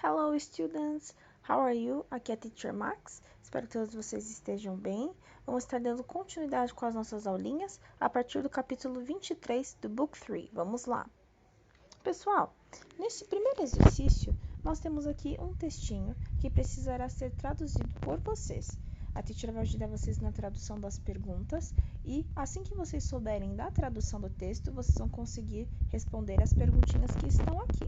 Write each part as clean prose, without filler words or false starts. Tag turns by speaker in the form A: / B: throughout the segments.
A: Hello, students! How are you? Aqui é a Teacher Max. Espero que todos vocês estejam bem. Vamos estar dando continuidade com as nossas aulinhas a partir do capítulo 23 do Book 3. Vamos lá! Pessoal, nesse primeiro exercício, nós temos aqui um textinho que precisará ser traduzido por vocês. A teacher vai ajudar vocês na tradução das perguntas e, assim que vocês souberem da tradução do texto, vocês vão conseguir responder as perguntinhas que estão aqui.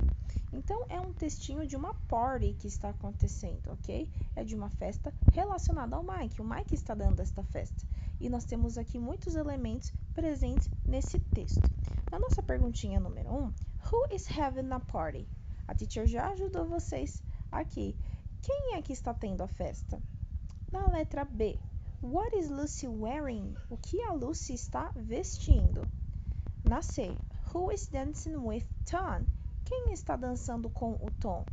A: Então, é um textinho de uma party que está acontecendo, ok? É de uma festa relacionada ao Mike. O Mike está dando esta festa. E nós temos aqui muitos elementos presentes nesse texto. Na nossa perguntinha número 1, who is having a party? A teacher já ajudou vocês aqui. Quem é que está tendo a festa? Na letra B, what is Lucy wearing? O que a Lucy está vestindo? Na C, who is dancing with Tom? Quem está dançando com o Tom?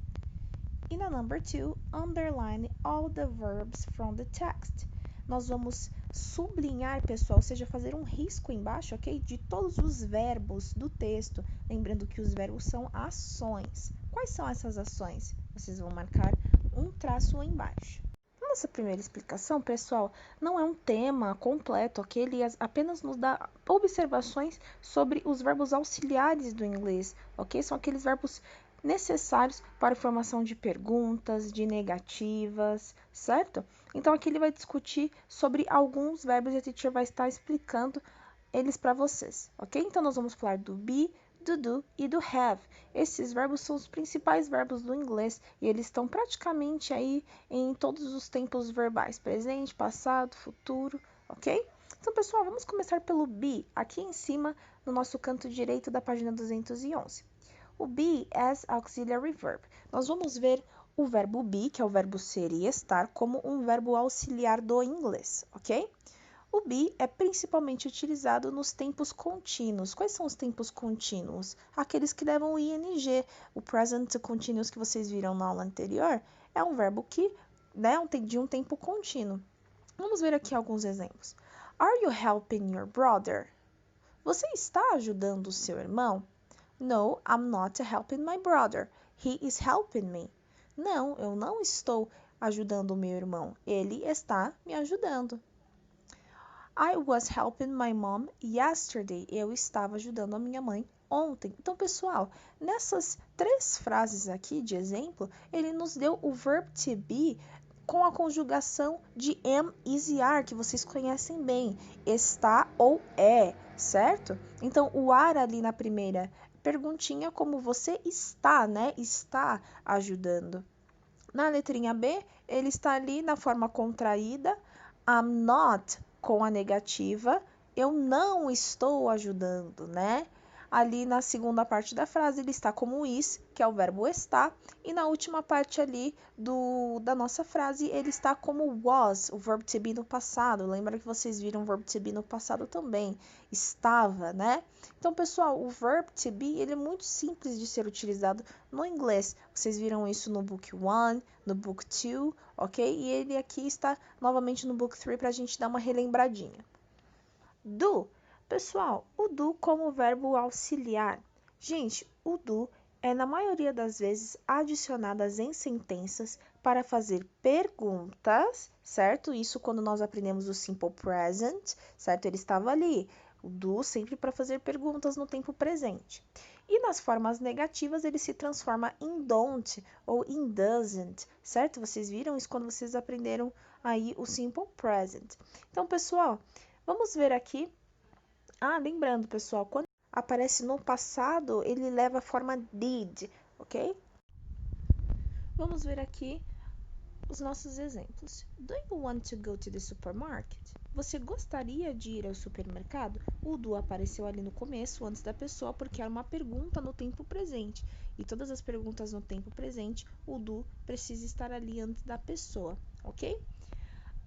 A: E na number 2, underline all the verbs from the text. Nós vamos sublinhar, pessoal, ou seja, fazer um risco embaixo, ok? De todos os verbos do texto. Lembrando que os verbos são ações. Quais são essas ações? Vocês vão marcar um traço embaixo. Nossa primeira explicação, pessoal, não é um tema completo, ok? Ele apenas nos dá observações sobre os verbos auxiliares do inglês, ok? São aqueles verbos necessários para a formação de perguntas, de negativas, certo? Então, aqui ele vai discutir sobre alguns verbos e a teacher vai estar explicando eles para vocês, ok? Então, nós vamos falar do be, do do e do have. Esses verbos são os principais verbos do inglês e eles estão praticamente aí em todos os tempos verbais, presente, passado, futuro, ok? Então, pessoal, vamos começar pelo be, aqui em cima, no nosso canto direito da página 211. O be as auxiliary verb. Nós vamos ver o verbo be, que é o verbo ser e estar, como um verbo auxiliar do inglês, ok? O be é principalmente utilizado nos tempos contínuos. Quais são os tempos contínuos? Aqueles que levam o ing. O present continuous que vocês viram na aula anterior é um verbo que, de um tempo contínuo. Vamos ver aqui alguns exemplos. Are you helping your brother? Você está ajudando o seu irmão? No, I'm not helping my brother. He is helping me. Não, eu não estou ajudando o meu irmão. Ele está me ajudando. I was helping my mom yesterday. Eu estava ajudando a minha mãe ontem. Então, pessoal, nessas três frases aqui de exemplo, ele nos deu o verb to be com a conjugação de am, is e are, que vocês conhecem bem. Está ou é, certo? Então, o are ali na primeira perguntinha, como você está, né? Está ajudando. Na letrinha B, ele está ali na forma contraída. I'm not com a negativa, eu não estou ajudando, né? Ali na segunda parte da frase, ele está como is, que é o verbo estar, e na última parte ali da nossa frase, ele está como was, o verbo to be no passado. Lembra que vocês viram o verbo to be no passado também, estava, né? Então, pessoal, o verbo to be, ele é muito simples de ser utilizado no inglês. Vocês viram isso no Book 1, no Book 2, ok? E ele aqui está novamente no Book 3 para a gente dar uma relembradinha. Do. Pessoal, o do como verbo auxiliar. Gente, o do é na maioria das vezes adicionadas em sentenças para fazer perguntas, certo? Isso quando nós aprendemos o simple present, certo? Ele estava ali. O do sempre para fazer perguntas no tempo presente. E nas formas negativas ele se transforma em don't ou in doesn't, certo? Vocês viram isso quando vocês aprenderam aí o simple present. Então, pessoal, vamos ver aqui. Lembrando, pessoal, quando aparece no passado, ele leva a forma did, ok? Vamos ver aqui os nossos exemplos. Do you want to go to the supermarket? Você gostaria de ir ao supermercado? O do apareceu ali no começo, antes da pessoa, porque era uma pergunta no tempo presente. E todas as perguntas no tempo presente, o do precisa estar ali antes da pessoa, ok?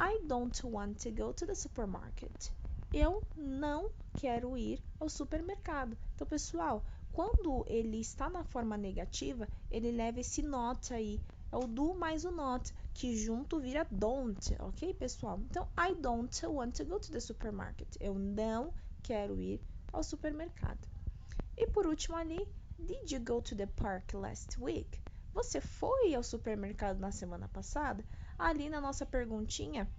A: I don't want to go to the supermarket. Eu não quero ir ao supermercado. Então, pessoal, quando ele está na forma negativa, ele leva esse not aí. É o do mais o not, que junto vira don't, ok, pessoal? Então, I don't want to go to the supermarket. Eu não quero ir ao supermercado. E por último ali, did you go to the park last week? Você foi ao supermercado na semana passada? Ali na nossa perguntinha,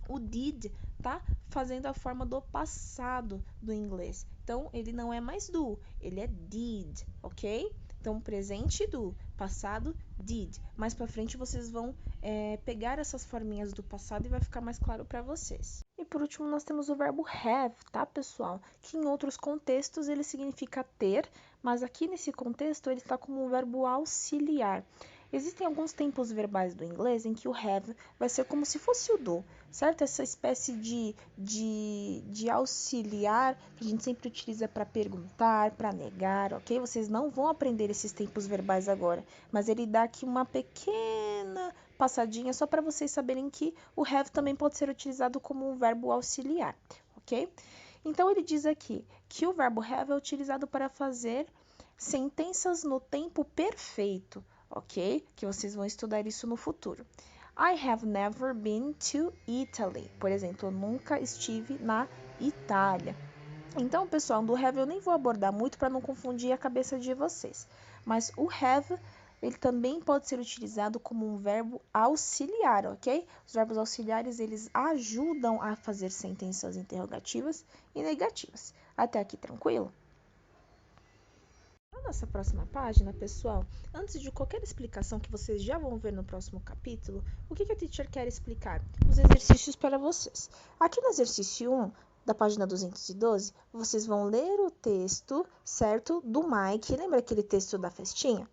A: o did tá fazendo a forma do passado do inglês. Então, ele não é mais do, ele é did, ok? Então, presente do, passado did. Mais para frente vocês vão pegar essas forminhas do passado e vai ficar mais claro para vocês. E por último, nós temos o verbo have, tá, pessoal? Que em outros contextos ele significa ter, mas aqui nesse contexto ele está como um verbo auxiliar. Existem alguns tempos verbais do inglês em que o have vai ser como se fosse o do, certo? Essa espécie de auxiliar que a gente sempre utiliza para perguntar, para negar, ok? Vocês não vão aprender esses tempos verbais agora, mas ele dá aqui uma pequena passadinha só para vocês saberem que o have também pode ser utilizado como um verbo auxiliar, ok? Então, ele diz aqui que o verbo have é utilizado para fazer sentenças no tempo perfeito, ok? Que vocês vão estudar isso no futuro. I have never been to Italy. Por exemplo, eu nunca estive na Itália. Então, pessoal, do have eu nem vou abordar muito para não confundir a cabeça de vocês. Mas o have, ele também pode ser utilizado como um verbo auxiliar, ok? Os verbos auxiliares, eles ajudam a fazer sentenças interrogativas e negativas. Até aqui, tranquilo? Na nossa próxima página, pessoal, antes de qualquer explicação que vocês já vão ver no próximo capítulo, o que a teacher quer explicar? Os exercícios para vocês. Aqui no exercício 1, da página 212, vocês vão ler o texto, certo? Do Mike. Lembra aquele texto da festinha?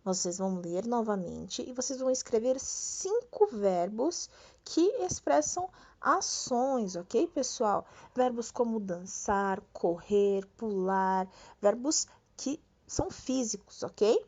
A: Vocês vão ler novamente e vocês vão escrever 5 verbos que expressam ações, ok, pessoal? Verbos como dançar, correr, pular, verbos que são físicos, ok?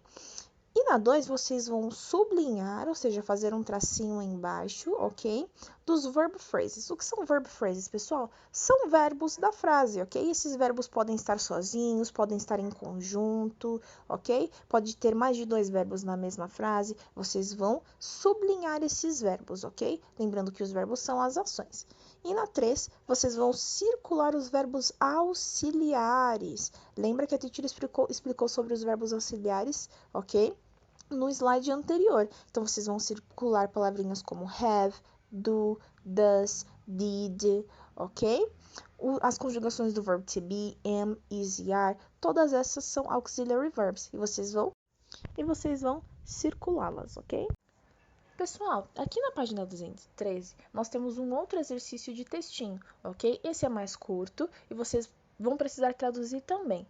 A: E na 2, vocês vão sublinhar, ou seja, fazer um tracinho embaixo, ok? Dos verb phrases. O que são verb phrases, pessoal? São verbos da frase, ok? Esses verbos podem estar sozinhos, podem estar em conjunto, ok? Pode ter mais de 2 verbos na mesma frase. Vocês vão sublinhar esses verbos, ok? Lembrando que os verbos são as ações. E na 3, vocês vão circular os verbos auxiliares. Lembra que a teacher explicou sobre os verbos auxiliares, ok? No slide anterior. Então, vocês vão circular palavrinhas como have, do, does, did, ok? As conjugações do verbo to be, am, is e are, todas essas são auxiliary verbs. E vocês vão circulá-las, ok? Pessoal, aqui na página 213, nós temos um outro exercício de textinho, ok? Esse é mais curto e vocês vão precisar traduzir também.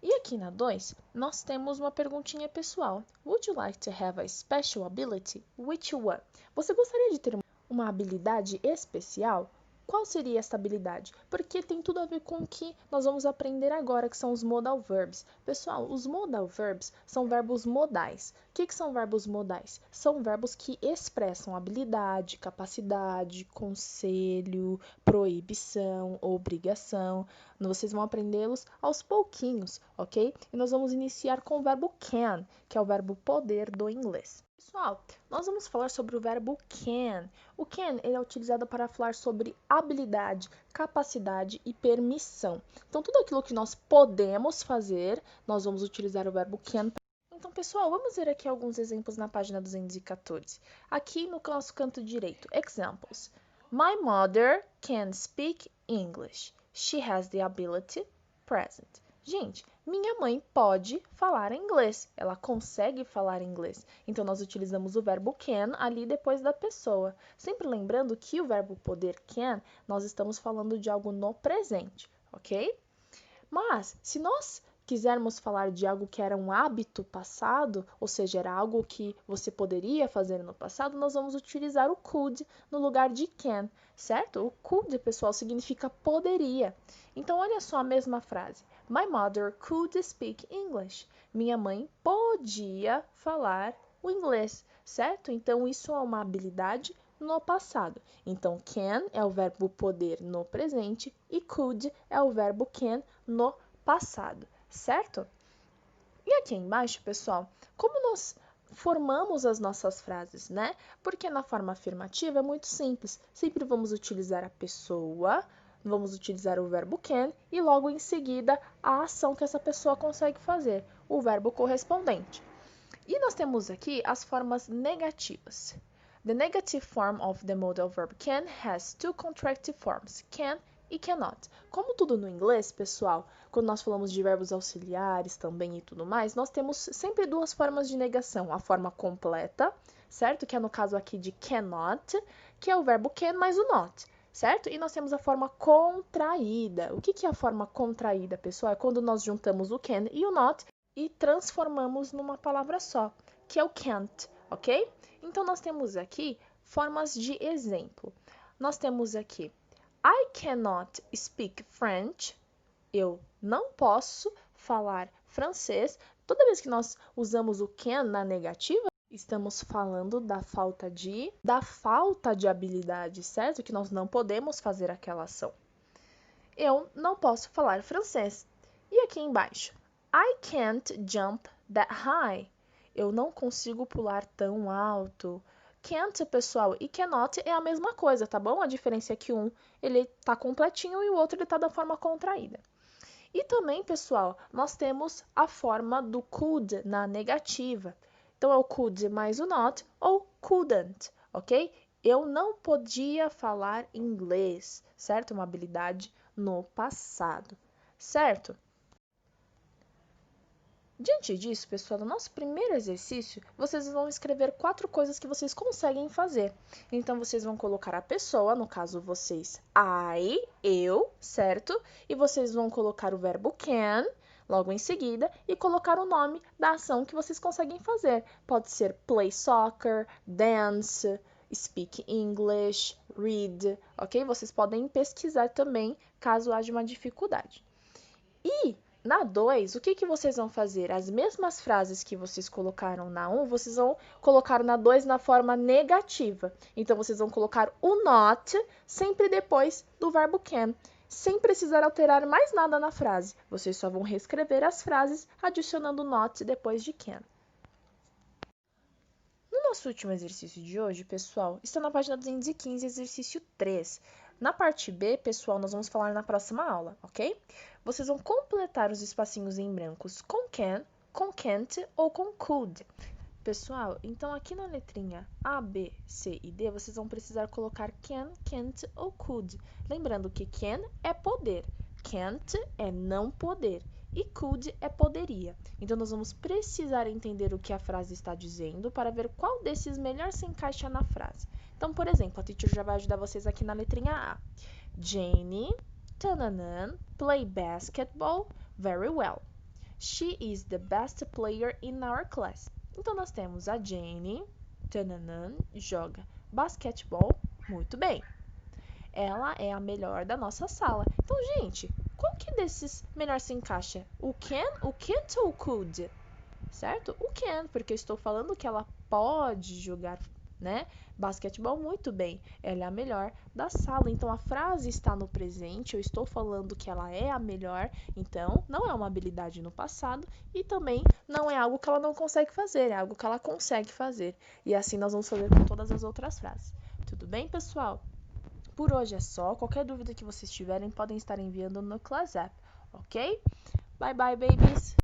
A: E aqui na 2, nós temos uma perguntinha pessoal. Would you like to have a special ability? Which one? Você gostaria de ter uma habilidade especial? Qual seria essa habilidade? Porque tem tudo a ver com o que nós vamos aprender agora, que são os modal verbs. Pessoal, os modal verbs são verbos modais. O que são verbos modais? São verbos que expressam habilidade, capacidade, conselho, proibição, obrigação. Vocês vão aprendê-los aos pouquinhos, ok? E nós vamos iniciar com o verbo can, que é o verbo poder do inglês. Pessoal, nós vamos falar sobre o verbo can. O can ele é utilizado para falar sobre habilidade, capacidade e permissão. Então, tudo aquilo que nós podemos fazer, nós vamos utilizar o verbo can. Então, pessoal, vamos ver aqui alguns exemplos na página 214. Aqui no nosso canto direito, examples. My mother can speak English. She has the ability present. Gente, minha mãe pode falar inglês. Ela consegue falar inglês. Então, nós utilizamos o verbo can ali depois da pessoa. Sempre lembrando que o verbo poder can, nós estamos falando de algo no presente, ok? Mas, se nós quisermos falar de algo que era um hábito passado, ou seja, era algo que você poderia fazer no passado, nós vamos utilizar o could no lugar de can, certo? O could, pessoal, significa poderia. Então, olha só a mesma frase. My mother could speak English. Minha mãe podia falar o inglês, certo? Então, isso é uma habilidade no passado. Então, can é o verbo poder no presente e could é o verbo can no passado, certo? E aqui embaixo, pessoal, como nós formamos as nossas frases, né? Porque na forma afirmativa é muito simples. Sempre vamos utilizar a pessoa, vamos utilizar o verbo can e logo em seguida a ação que essa pessoa consegue fazer, o verbo correspondente.
B: E nós temos aqui as formas negativas. The negative form of the modal verb can has two contractive forms, can e cannot. Como tudo no inglês, pessoal, quando nós falamos de verbos auxiliares também e tudo mais, nós temos sempre duas formas de negação. A forma completa, certo? Que é no caso aqui de cannot, que é o verbo can mais o not, certo? E nós temos a forma contraída. O que é a forma contraída, pessoal? É quando nós juntamos o can e o not e transformamos numa palavra só, que é o can't, ok? Então, nós temos aqui formas de exemplo. Nós temos aqui I cannot speak French. Eu não posso falar francês. Toda vez que nós usamos o can na negativa, estamos falando da falta de habilidade, certo? Que nós não podemos fazer aquela ação. Eu não posso falar francês. E aqui embaixo, I can't jump that high. Eu não consigo pular tão alto. Can't, pessoal, e cannot é a mesma coisa, tá bom? A diferença é que um ele tá completinho e o outro ele tá da forma contraída. E também, pessoal, nós temos a forma do could na negativa. Então, é o could mais o not ou couldn't, ok? Eu não podia falar inglês, certo? Uma habilidade no passado, certo? Diante disso, pessoal, no nosso primeiro exercício, vocês vão escrever 4 coisas que vocês conseguem fazer. Então, vocês vão colocar a pessoa, no caso vocês, eu, certo? E vocês vão colocar o verbo can, logo em seguida, e colocar o nome da ação que vocês conseguem fazer. Pode ser play soccer, dance, speak English, read, ok? Vocês podem pesquisar também, caso haja uma dificuldade. E na 2, o que vocês vão fazer? As mesmas frases que vocês colocaram na 1, vocês vão colocar na 2 na forma negativa. Então, vocês vão colocar o not sempre depois do verbo can, sem precisar alterar mais nada na frase. Vocês só vão reescrever as frases adicionando not depois de can. No nosso último exercício de hoje, pessoal, está na página 215, exercício 3. Na parte B, pessoal, nós vamos falar na próxima aula, ok? Vocês vão completar os espacinhos em brancos com can, com can't ou com could. Pessoal, então aqui na letrinha A, B, C e D, vocês vão precisar colocar can, can't ou could. Lembrando que can é poder, can't é não poder e could é poderia. Então, nós vamos precisar entender o que a frase está dizendo para ver qual desses melhor se encaixa na frase. Então, por exemplo, a teacher já vai ajudar vocês aqui na letrinha A. Jane, tananan, play basketball very well. She is the best player in our class. Então, nós temos a Jane, tananan, joga basquetebol muito bem. Ela é a melhor da nossa sala. Então, gente, qual que desses melhor se encaixa? O can't ou o could? Certo? O can, porque eu estou falando que ela pode jogar, né, basquetebol muito bem. Ela é a melhor da sala. Então, a frase está no presente. Eu estou falando que ela é a melhor. Então, não é uma habilidade no passado. E também não é algo que ela não consegue fazer. É algo que ela consegue fazer. E assim nós vamos fazer com todas as outras frases. Tudo bem, pessoal? Por hoje é só. Qualquer dúvida que vocês tiverem, podem estar enviando no Class App, ok? Bye bye, babies!